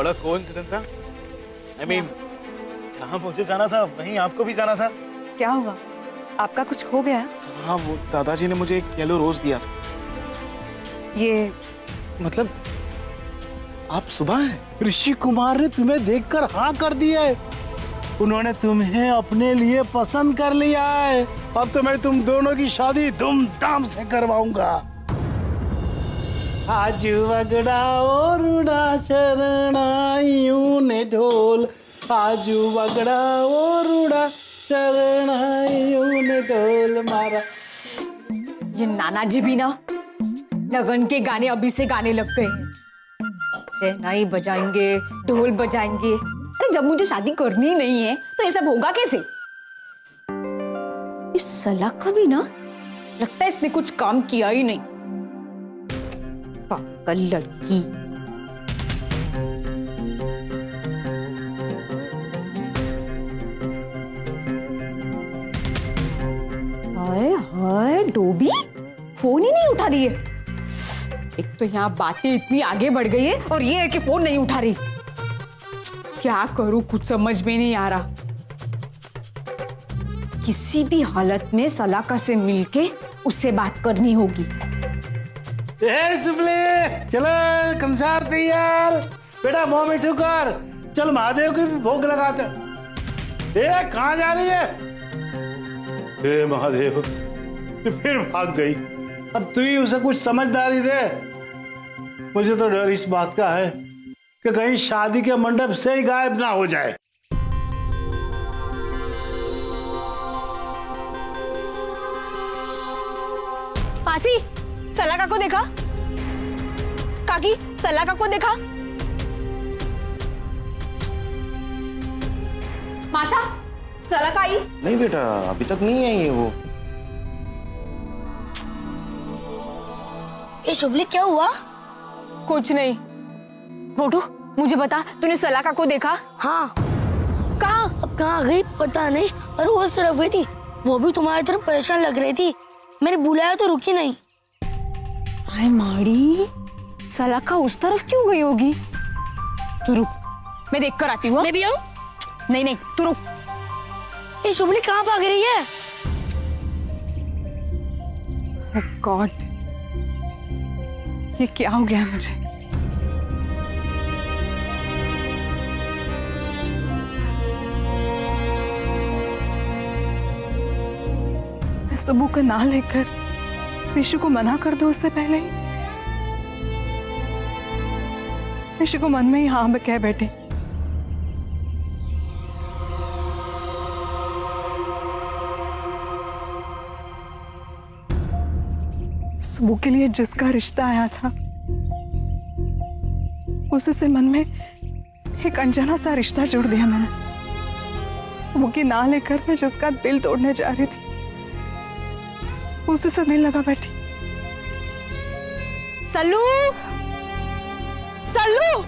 बड़ा कोइंसिडेंस था। I mean, जहाँ मुझे जाना था वहीं आपको भी जाना था। क्या हुआ, आपका कुछ खो गया? हाँ, वो दादाजी ने मुझे एक येलो रोज दिया था। ये मतलब आप सुबह हैं? ऋषि कुमार ने तुम्हें देखकर हाँ कर दिया है। उन्होंने तुम्हें अपने लिए पसंद कर लिया है। अब तो मैं तुम दोनों की शादी धूमधाम से करवाऊंगा। आज वगड़ा और उड़ा शरणाइयों ने ढोल, आज वगड़ा और उड़ा शरणाइयों ने ढोल मारा। ये नाना जी भी ना लगन के गाने अभी से गाने लग गए हैं। शहनाई बजाएंगे, ढोल बजाएंगे। अरे जब मुझे शादी करनी नहीं है तो ये सब होगा कैसे? इस सलाह का भी ना लगता है इसने कुछ काम किया ही नहीं। पागल लड़की। हाय हाय, डोबी फोन ही नहीं उठा रही है। एक तो यहाँ बातें इतनी आगे बढ़ गई है और ये है कि फोन नहीं उठा रही। क्या करूं, कुछ समझ में नहीं आ रहा। किसी भी हालत में सलाका से मिलके उससे बात करनी होगी। चलो कंसार तैयार। बेटा मुंह में ठुकर, चल महादेव के भी भोग लगाते। कहाँ जा रही है? हे महादेव, फिर भाग गई। अब तू ही उसे कुछ समझदारी दे। मुझे तो डर इस बात का है कि कहीं शादी के मंडप से ही गायब ना हो जाए। मासी, सलाका को देखा? काकी, सलाका को देखा? मासा, सलाका आई? नहीं बेटा, अभी तक नहीं आई है वो। ये शुभली क्या हुआ? कुछ नहीं। मोटू, मुझे बता, तूने सलाका को देखा? हाँ। कहाँ? अब कहाँ गई पता नहीं, पर वो उस तरफ गई थी। वो भी तुम्हारी तरफ परेशान लग रही थी। मैंने बुलाया तो रुकी नहीं। अरे माड़ी, सलाका उस तरफ क्यों गई होगी? तू रुक, मैं देख कर आती हूँ। मैं भी आऊँ? नहीं नहीं, तू रुक। ये शुभली कहाँ भाग रही है? ओह गॉड, ये क्या हो गया मुझे? मैं सुबह का ना लेकर ऋषि को मना कर दूं उससे पहले ही। ऋषि को मन में ही हाँ कह बैठे। सुबह के लिए जिसका रिश्ता आया था उसी से मन में एक अनजाना सा रिश्ता जोड़ दिया मैंने। सुबह की ना लेकर मैं जिसका दिल तोड़ने जा रही थी उसी से दिल लगा बैठी। सल्लू, सल्लू।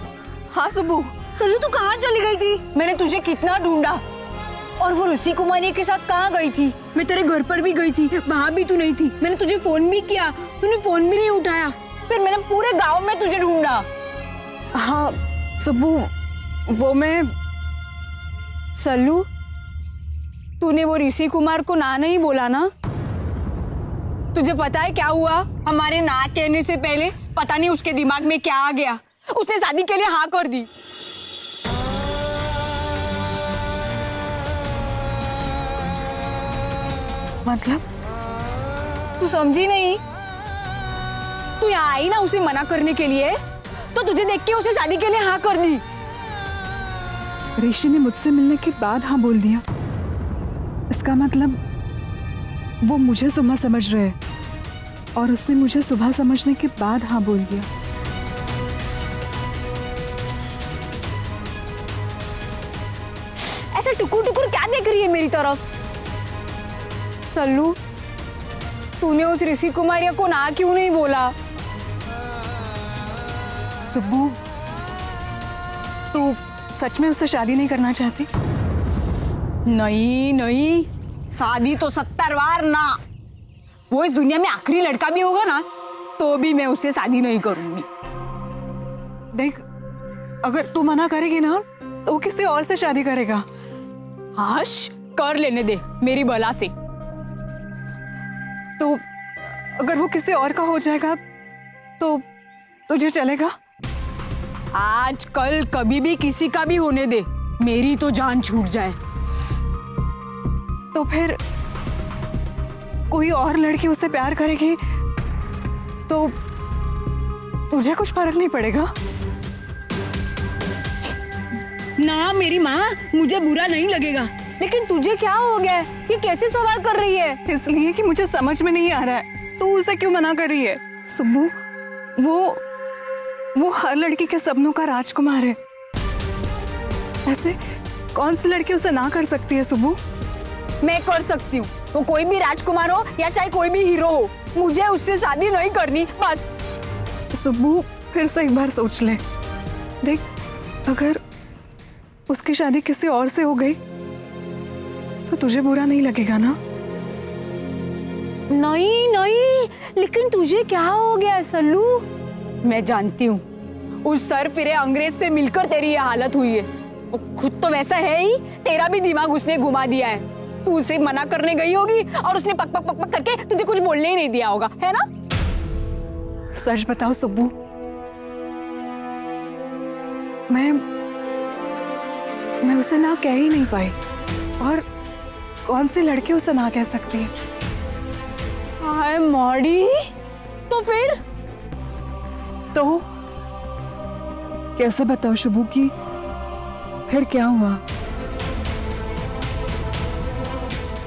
हाँ सुबू। सल्लू, तू कहाँ चली गई थी? मैंने तुझे कितना ढूंढा। और वो ऋषि कुमारी के साथ कहाँ गई थी? मैं तेरे घर पर भी गई थी, वहाँ भी तू नहीं थी। मैंने तुझे फोन भी किया, तूने फोन भी नहीं उठाया। फिर मैंने पूरे गांव में तुझे ढूंढा। हाँ सुबू, वो मैं। सल्लू, तूने वो ऋषि कुमार को ना नहीं बोला ना? तुझे पता है क्या हुआ? हमारे ना कहने से पहले पता नहीं उसके दिमाग में क्या आ गया, उसने शादी के लिए हाँ कर दी। मतलब? तू समझी नहीं? तू यहाँ आई ना उसे मना करने के लिए, तो तुझे देख के उसने शादी के लिए हाँ कर दी। ऋषि ने मुझसे मिलने के बाद हाँ बोल दिया। इसका मतलब वो मुझे सुबह समझ रहे और उसने मुझे सुबह समझने के बाद हाँ बोल दिया। ऐसे टुकुर टुकुर क्या देख रही है मेरी तरफ? सल्लू, तूने उस ऋषि कुमारिया को ना क्यों नहीं बोला? सुब्बू, तू सच में उससे शादी नहीं करना चाहती? नहीं नहीं, शादी तो 70 बार ना। वो इस दुनिया में आखिरी लड़का भी होगा ना तो भी मैं उससे शादी नहीं करूंगी। देख, अगर तू मना करेगी ना तो वो किसी और से शादी करेगा। हाश कर लेने दे मेरी बला से। तो अगर वो किसी और का हो जाएगा तो तुझे चलेगा? आज कल कभी भी किसी का भी होने दे, मेरी तो जान छूट जाए। तो फिर कोई और लड़की उससे प्यार करेगी तो तुझे कुछ फर्क नहीं पड़ेगा? ना मेरी माँ, मुझे बुरा नहीं लगेगा, लेकिन तुझे क्या हो गया है? ये कैसे सवाल कर रही है? इसलिए कि मुझे समझ में नहीं आ रहा है तू उसे क्यों मना कर रही है। सुब्बू, वो हर लड़की के सपनों का राजकुमार है। ऐसे कौन सी लड़की उसे ना कर सकती है सुब्बू? मैं कर सकती हूँ, वो कोई भी राजकुमार हो या चाहे कोई भी हीरो हो, मुझे उससे शादी नहीं करनी बस। सुब्बू, फिर से एक बार सोच ले। देख, अगर उसकी शादी किसी और से हो गई तो तुझे बुरा नहीं लगेगा ना? नहीं नहीं, लेकिन तुझे क्या हो गया सल्लू? मैं जानती हूँ, उस सर फिरे अंग्रेज से मिलकर तेरी ये हालत हुई है। वो खुद तो वैसा है ही, तेरा भी दिमाग उसने घुमा दिया है। तू उसे मना करने गई होगी और उसने पक पक पक पक करके तुझे कुछ बोलने ही नहीं दिया होगा, है ना? सच बताओ सुब्बू, मैं उसे ना कह ही नहीं पाई। और कौन सी लड़की उसे ना कह सकती है? हाय मॉडी, तो फिर? तो कैसे बताओ शुभू की फिर क्या हुआ?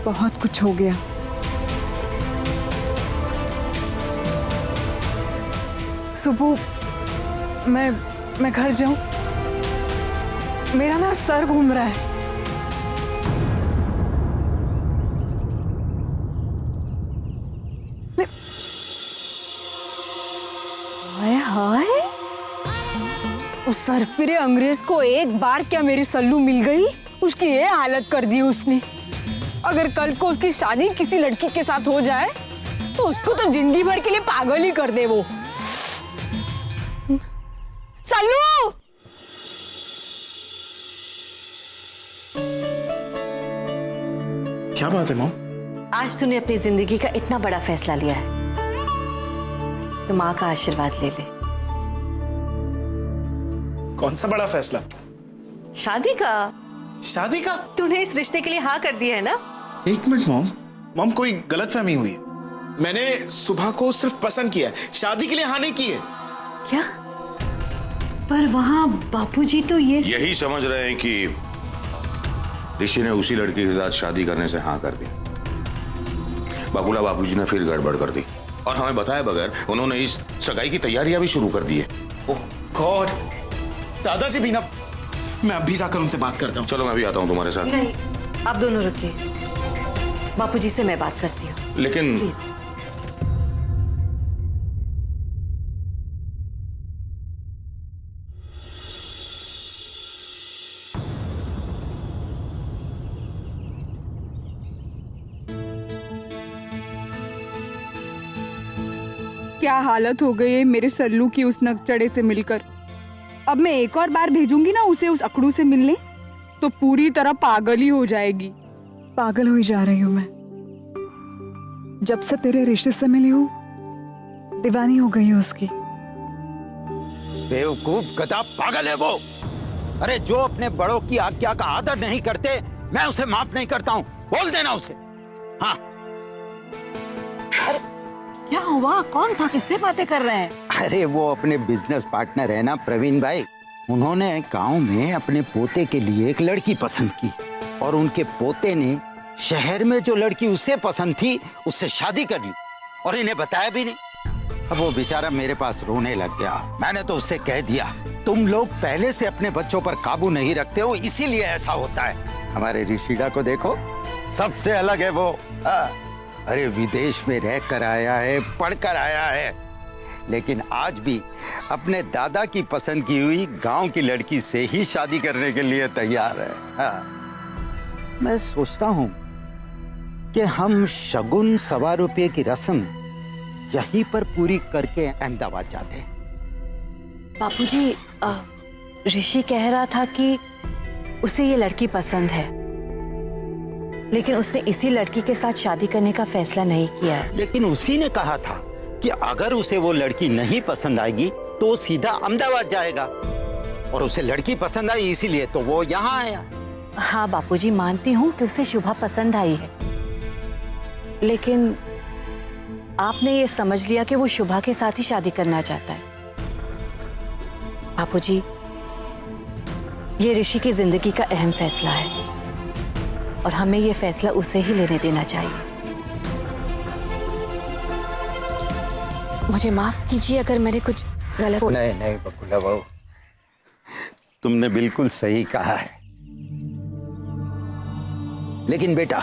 बहुत कुछ हो गया। सुबह मैं घर जाऊं? मेरा ना सर घूम रहा है। हाय हाय, उस सरफिरे अंग्रेज को एक बार क्या मेरी सल्लू मिल गई, उसकी ये हालत कर दी उसने। अगर कल को उसकी शादी किसी लड़की के साथ हो जाए तो उसको तो जिंदगी भर के लिए पागल ही कर दे वो। सल्लू! क्या बात है मॉम? आज तूने अपनी जिंदगी का इतना बड़ा फैसला लिया है तो माँ का आशीर्वाद ले ले। कौन सा बड़ा फैसला? शादी का। शादी का? तूने इस रिश्ते के लिए हाँ कर दिया है ना? एक मिनट मॉम, कोई गलतफहमी हुई है। मैंने सुबह को सिर्फ पसंद किया है, शादी के लिए हाँ नहीं की है। क्या? पर वहाँ बापूजी तो यही समझ रहे हैं कि ऋषि ने उसी लड़की के साथ शादी करने से हाँ कर दी। बकुला बापूजी ने फिर गड़बड़ कर दी और हमें बताए बगैर उन्होंने इस सगाई की तैयारियां भी शुरू कर दी है। ओह गॉड, दादाजी भी ना, मैं अभी जाकर उनसे बात करता हूँ। चलो मैं भी आता हूँ तुम्हारे साथ। नहीं, आप दोनों रुकिए, बापूजी से मैं बात करती हूँ। लेकिन प्लीज। क्या हालत हो गई है मेरे सल्लू की उस नकचड़े से मिलकर। अब मैं एक और बार भेजूंगी ना उसे उस अकड़ू से मिलने तो पूरी तरह पागल ही हो जाएगी। पागल हुई जा रही हूं मैं। जब से तेरे रिश्ते से मिली हूं दीवानी हो गई हूं उसकी। बेवकूफ गधा पागल है वो। अरे जो अपने बड़ों की आज्ञा का आदर नहीं करते मैं उसे माफ नहीं करता हूं। बोल देना उसे। हाँ। क्या हुआ? कौन था? किससे बातें कर रहे हैं? अरे वो अपने बिजनेस पार्टनर है ना प्रवीण भाई, उन्होंने गांव में अपने पोते के लिए एक लड़की पसंद की और उनके पोते ने शहर में जो लड़की उसे पसंद थी उससे शादी कर ली और इन्हें बताया भी नहीं। अब वो बेचारा मेरे पास रोने लग गया। मैंने तो उससे कह दिया तुम लोग पहले से अपने बच्चों पर काबू नहीं रखते हो इसीलिए ऐसा होता है। हमारे ऋषिका को देखो, सबसे अलग है वो। अरे विदेश में रह कर आया है, पढ़ कर आया है, लेकिन आज भी अपने दादा की पसंद की हुई गांव की लड़की से ही शादी करने के लिए तैयार है। हाँ। मैं सोचता हूँ कि हम शगुन 1.25 रुपये की रस्म यहीं पर पूरी करके अहमदाबाद जाते हैं। बापूजी, ऋषि कह रहा था कि उसे ये लड़की पसंद है, लेकिन उसने इसी लड़की के साथ शादी करने का फैसला नहीं किया है। लेकिन उसी ने कहा था कि अगर उसे वो लड़की नहीं पसंद आएगी तो वो सीधा अहमदाबाद जाएगा, और उसे लड़की पसंद आई इसीलिए तो वो यहाँ आया। हाँ बापूजी, मानती हूँ कि उसे शुभा पसंद आई है, लेकिन आपने ये समझ लिया कि वो शुभा के साथ ही शादी करना चाहता है। बापूजी, ये ऋषि की जिंदगी का अहम फैसला है और हमें ये फैसला उसे ही लेने देना चाहिए। मुझे माफ कीजिए अगर मैंने कुछ गलत। नहीं बकुला बहू, तुमने बिल्कुल सही कहा है। लेकिन बेटा,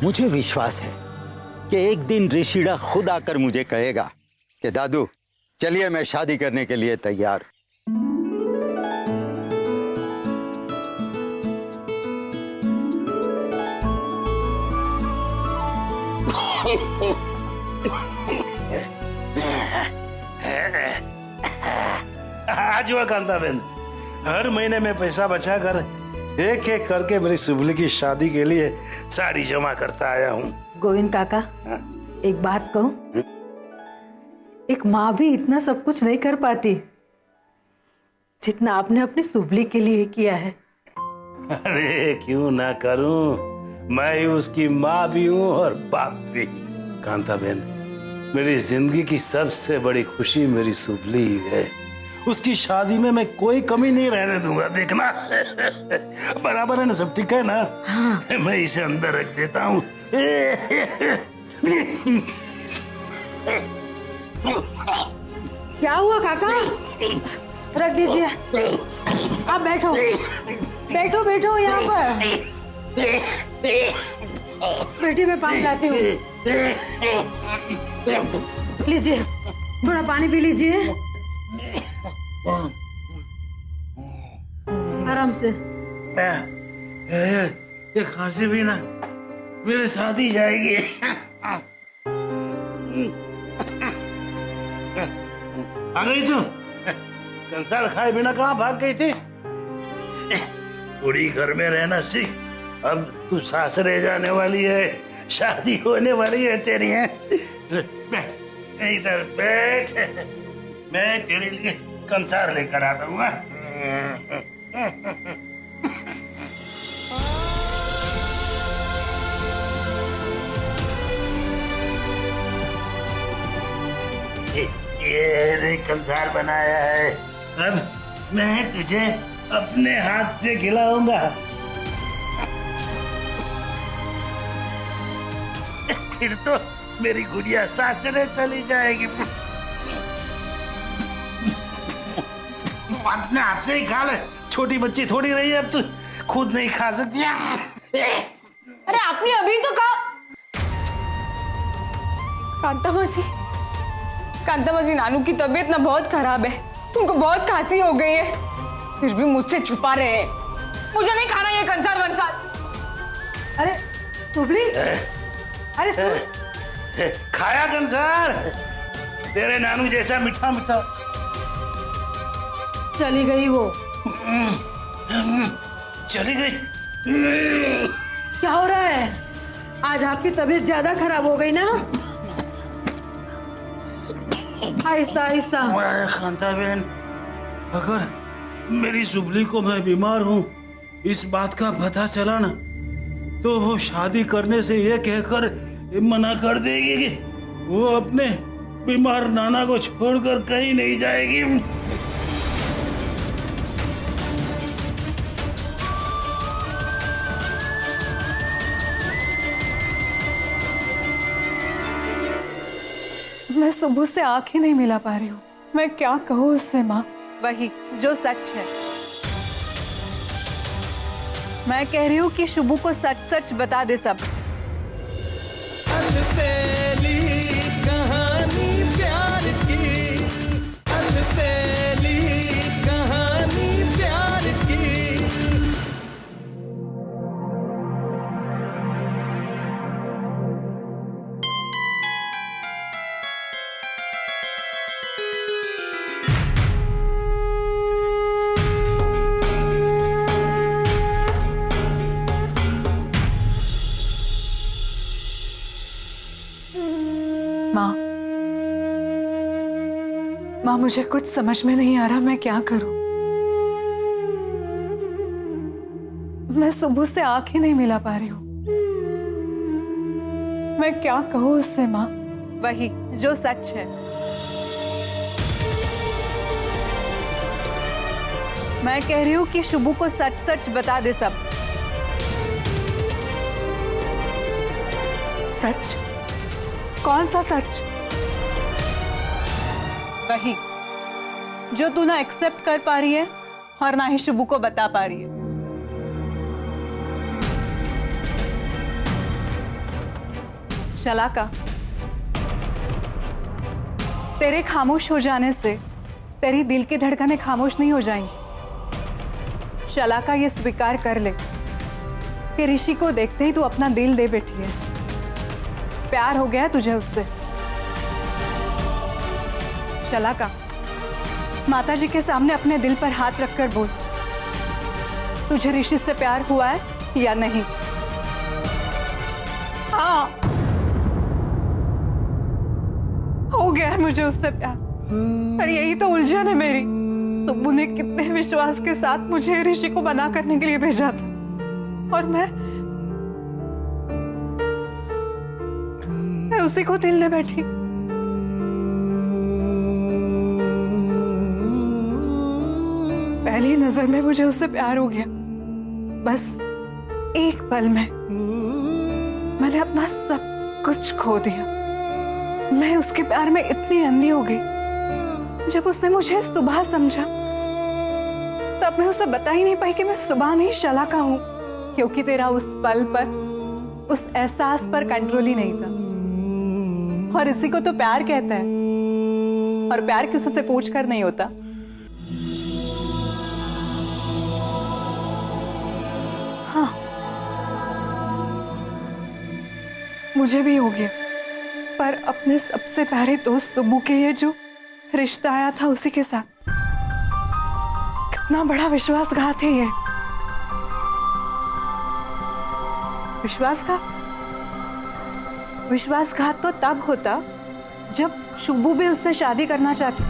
मुझे विश्वास है कि एक दिन ऋषिड़ा खुद आकर मुझे कहेगा कि दादू चलिए मैं शादी करने के लिए तैयार। आज हुआ कांता बहन, हर महीने में पैसा बचा कर एक एक करके मेरी सुबली की शादी के लिए साड़ी जमा करता आया हूँ। गोविंद काका, एक बात कहूं, एक माँ भी इतना सब कुछ नहीं कर पाती जितना आपने अपनी सुबली के लिए किया है। अरे क्यों ना करूं, मैं ही उसकी माँ भी हूँ और बाप भी। कांता बहन, मेरी जिंदगी की सबसे बड़ी खुशी मेरी सुबली है। उसकी शादी में मैं कोई कमी नहीं रहने दूंगा, देखना। बराबर है ना, सब ठीक है ना? हाँ। मैं इसे अंदर रख देता हूँ। क्या हुआ काका? रख दीजिए, आप बैठो बैठो बैठो यहाँ पर। बेटी मैं पानी लाती हूँ, लीजिए थोड़ा पानी पी लीजिए, आराम से। ये खांसी भी ना मेरे साथ ही जाएगी। आ गई तू? कंसार खाए बिना कहाँ भाग गई थी? थोड़ी घर में रहना सीख, अब तू सासरे जाने वाली है, शादी होने वाली है तेरी। है बैठ, इधर बैठ, मैं तेरे लिए कंसार लेकर आता हूँ। ये कंसार बनाया है, अब मैं तुझे अपने हाथ से खिलाऊंगा। फिर तो मेरी गुड़िया सासरे चली जाएगी। अपने हाथ से ही खा ले, छोटी बच्ची थोड़ी रही है, अब तू खुद नहीं खा सकती। अरे आपने अभी तो कहा। कांता मासी, नानू की तबीयत ना बहुत खराब है, उनको बहुत खांसी हो गई है, फिर भी मुझसे छुपा रहे हैं। मुझे नहीं खाना ये कंसार वंसार। अरे सुबली, अरे सुन, खाया कंसार, तेरे नानू जैसा मीठा मीठा। चली गई वो। चली गई? क्या हो रहा है? आज आपकी तबीयत ज्यादा खराब हो गई ना? आहिस्ता आहिस्ता। कांता बहन, अगर मेरी सुबली को मैं बीमार हूँ इस बात का पता चला ना, तो वो शादी करने से ये कहकर मना कर देगी कि वो अपने बीमार नाना को छोड़कर कहीं नहीं जाएगी। मैं सुबह से आंखें नहीं मिला पा रही हूँ, मैं क्या कहूँ उससे माँ। वही जो सच है, मैं कह रही हूँ कि शुभू को सच सच बता दे सब। अलबेली कहानी प्यार की, अलबेली कहानी प्यार की। माँ मुझे कुछ समझ में नहीं आ रहा मैं क्या करूं। मैं सुबह से आंख ही नहीं मिला पा रही हूं। मैं क्या कहूं उससे माँ? वही जो सच है। मैं कह रही हूँ कि शुभू को सच सच बता दे सब। सच? कौन सा सच? वही जो तू ना एक्सेप्ट कर पा रही है और ना ही शुभू को बता पा रही है। शलाका, तेरे खामोश हो जाने से तेरी दिल की धड़कनें खामोश नहीं हो जाएंगी। शलाका, ये स्वीकार कर ले कि ऋषि को देखते ही तू अपना दिल दे बैठी है। प्यार हो गया तुझे उससे। शलाका, माताजी के सामने अपने दिल पर हाथ रखकर बोल, तुझे ऋषि से प्यार हुआ है या नहीं? हाँ, हो गया है मुझे उससे प्यार। पर यही तो उलझन है मेरी। सुब्बू ने कितने विश्वास के साथ मुझे ऋषि को मना करने के लिए भेजा था, और मैं उसी को दिल दे बैठी। पहली नजर में मुझे उससे प्यार हो गया। बस एक पल में मैंने अपना सब कुछ खो दिया। मैं उसके प्यार में इतनी अंधी हो गई। जब उसने मुझे सुबह समझा तब मैं उसे बता ही नहीं पाई कि मैं सुबह नहीं शलाका हूं, क्योंकि तेरा उस पल पर, उस एहसास पर कंट्रोल ही नहीं था। और इसी को तो प्यार कहते हैं, और प्यार किसी से पूछ कर नहीं होता। हाँ, मुझे भी हो गया, पर अपने सबसे प्यारे दोस्त सुब्बू के लिए जो रिश्ता आया था उसी के साथ। कितना बड़ा विश्वासघात है ये। विश्वासघात तो तब होता जब शुभू भी उससे शादी करना चाहती,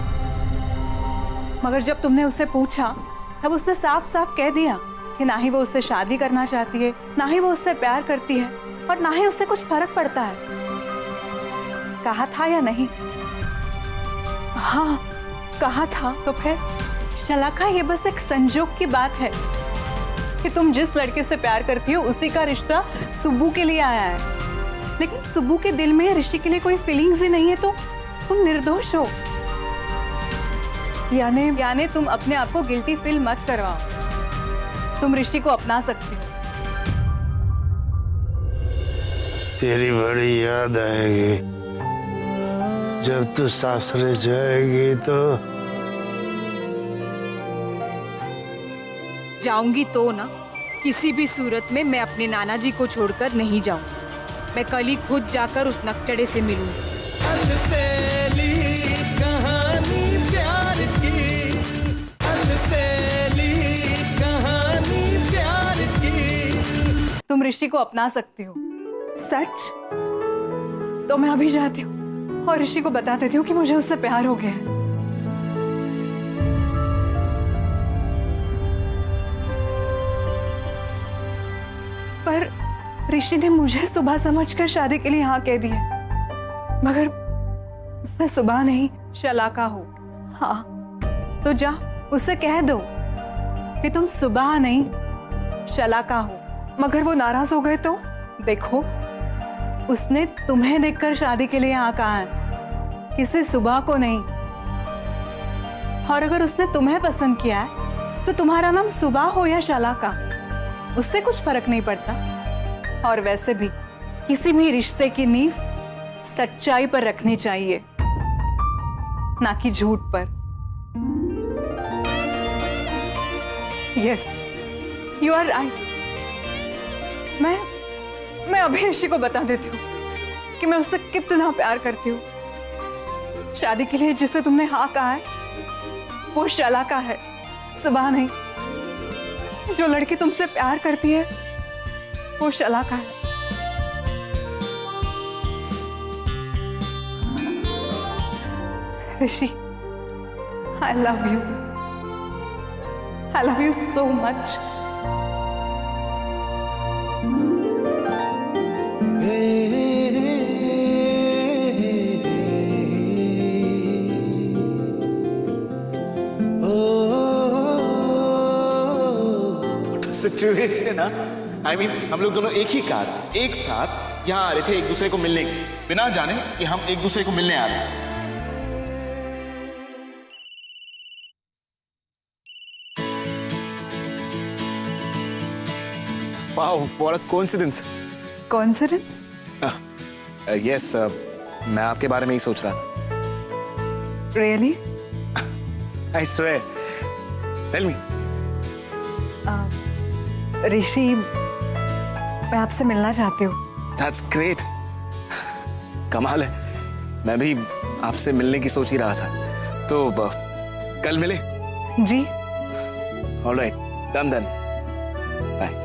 मगर जब तुमने उससे पूछा तब उसने साफ साफ कह दिया कि ना ही वो उससे शादी करना चाहती है, ना ही वो उससे प्यार करती है, और ना ही उससे कुछ फर्क पड़ता है। कहा था या नहीं? हाँ, कहा था। तो फिर शलाका, ये बस एक संजोग की बात है कि तुम जिस लड़के से प्यार करती हो उसी का रिश्ता सुब्बू के लिए आया है। लेकिन सुब्बू के दिल में ऋषि के लिए कोई फीलिंग्स ही नहीं है, तो तुम निर्दोष हो। यानी तुम अपने आप को गिल्टी फील मत करवाओ। तुम ऋषि को अपना सकती हो। तेरी बड़ी याद आएगी जब तू सासरे जाएगी तो। जाऊंगी तो ना, किसी भी सूरत में मैं अपने नाना जी को छोड़कर नहीं जाऊंगी। मैं कल ही खुद जाकर उस नकचड़े से मिलूंगी। अलबेली कहानी प्यार की, अलबेली कहानी प्यार की। तुम ऋषि को अपना सकती हो। सच? तो मैं अभी जाती हूँ और ऋषि को बता देती हूँ कि मुझे उससे प्यार हो गया है। पर ऋषि ने मुझे सुबह समझकर शादी के लिए हाँ कह दी है, मगर मैं सुबह नहीं शलाका हो। हाँ, तो जा उससे कह दो कि तुम सुबह नहीं शलाका हो। मगर वो नाराज हो गए तो? देखो, उसने तुम्हें देखकर शादी के लिए हाँ कहा है, किसी सुबह को नहीं। और अगर उसने तुम्हें पसंद किया है तो तुम्हारा नाम सुबह हो या शलाका, उससे कुछ फर्क नहीं पड़ता। और वैसे भी किसी भी रिश्ते की नींव सच्चाई पर रखनी चाहिए, ना कि झूठ पर। Yes, you are right. मैं अभी ऋषि को बता देती हूँ कि मैं उससे कितना प्यार करती हूँ। शादी के लिए जिसे तुमने हाँ कहा है वो शलाका है, सुबह नहीं। जो लड़की तुमसे प्यार करती है वो शलाका है। ऋषि, I love you. I love you so much. Situation ना, I mean, हम लोग दोनों एक ही कार, एक साथ यहाँ आ रहे थे एक दूसरे को मिलने के, बिना जाने कि हम एक दूसरे को मिलने आ रहे हैं। Wow, what a coincidence. Coincidence? Yes, मैं आपके बारे में ही सोच रहा था। Really? I swear. Tell me. ऋषि, मैं आपसे मिलना चाहती हूँ। That's great. कमाल है, मैं भी आपसे मिलने की सोच ही रहा था। तो कल मिले? जी। All right, done then. Bye.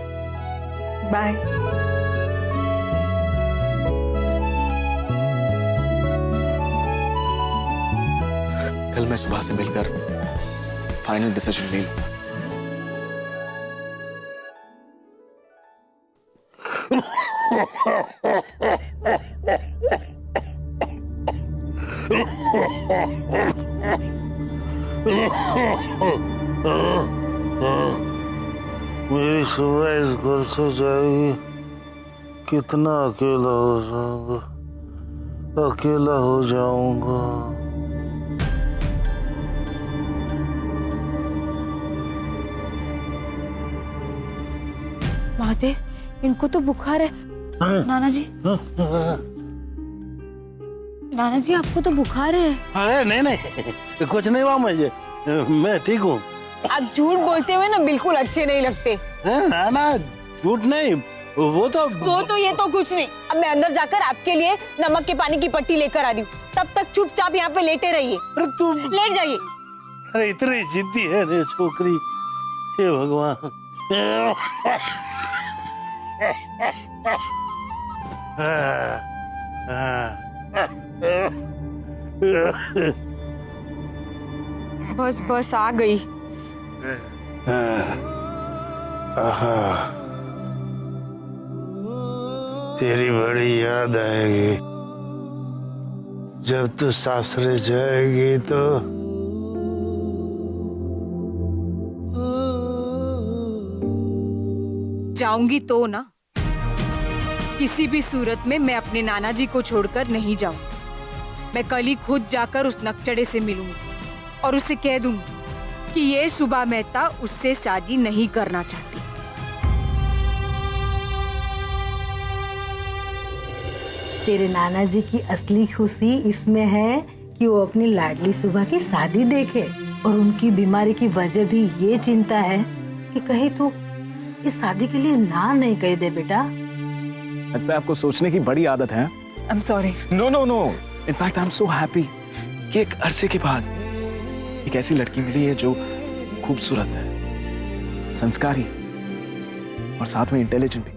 Bye. कल मैं सुबह से मिलकर फाइनल डिसीजन ले लूंगा। मेरी सुबह इस घर से जाएगी, कितना अकेला हो जाऊंगा, अकेला हो जाऊंगा। महादेव, इनको तो बुखार है। नाना जी, नाना जी आपको तो बुखार है। अरे नहीं नहीं, कुछ नहीं हुआ मुझे, मैं ठीक हूँ। आप झूठ बोलते हुए ना बिल्कुल अच्छे नहीं लगते। ना ना, झूठ नहीं, वो तो ये तो कुछ नहीं। अब मैं अंदर जाकर आपके लिए नमक के पानी की पट्टी लेकर आ रही हूँ, तब तक चुपचाप यहाँ पे लेटे रहिए। अरे तू लेट जाइए। अरे इतनी जिद्दी है रे छोकरी, हे भगवान। बस बस आ गई। तेरी बड़ी याद आएगी जब तू सासरे जाएगी तो। जाऊंगी तो ना, किसी भी सूरत में मैं अपने नाना जी को छोड़कर नहीं जाऊं। मैं कल ही खुद जाकर उस नकचड़े से मिलूंगी और उसे कह दूंगी कि ये सुबह मेहता उससे शादी नहीं करना चाहती। तेरे नाना जी की असली खुशी इसमें है कि वो अपनी लाडली सुबह की शादी देखे, और उनकी बीमारी की वजह भी ये चिंता है कि कहीं तू इस शादी के लिए ना नहीं कह दे। बेटा, लगता है आपको सोचने की बड़ी आदत है। I'm sorry. No no no, in fact I am so happy कि एक अरसे के बाद एक ऐसी लड़की मिली है जो खूबसूरत है, संस्कारी और साथ में इंटेलिजेंट भी।